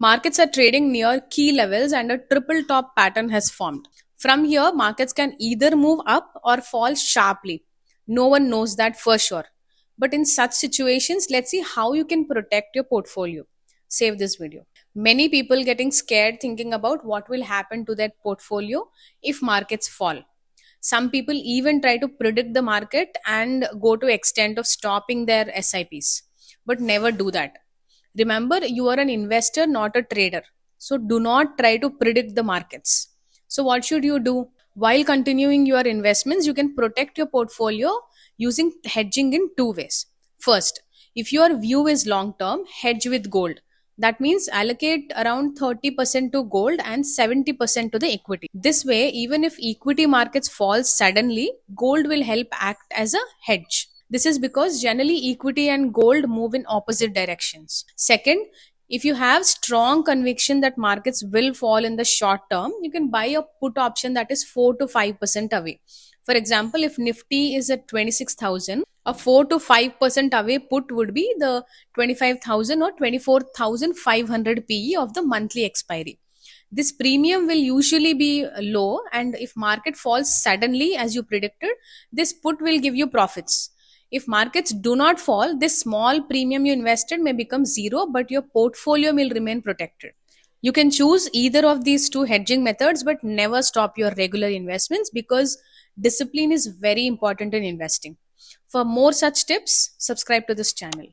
Markets are trading near key levels and a triple top pattern has formed. From here, markets can either move up or fall sharply. No one knows that for sure. But in such situations, let's see how you can protect your portfolio. Save this video. Many people getting scared thinking about what will happen to their portfolio if markets fall. Some people even try to predict the market and go to extent of stopping their SIPs. But never do that. Remember, you are an investor, not a trader. So do not try to predict the markets. So, what should you do? While continuing your investments, you can protect your portfolio using hedging in two ways. First, if your view is long term, hedge with gold. That means allocate around 30% to gold and 70% to the equity. This way, even if equity markets fall suddenly, gold will help act as a hedge. This is because generally equity and gold move in opposite directions. Second, if you have strong conviction that markets will fall in the short term, you can buy a put option that is 4 to 5% away. For example, if Nifty is at 26,000, a 4 to 5% away put would be the 25,000 or 24,500 PE of the monthly expiry. This premium will usually be low, and if market falls suddenly as you predicted, this put will give you profits. If markets do not fall, this small premium you invested may become zero, but your portfolio will remain protected. You can choose either of these two hedging methods, but never stop your regular investments because discipline is very important in investing. For more such tips, subscribe to this channel.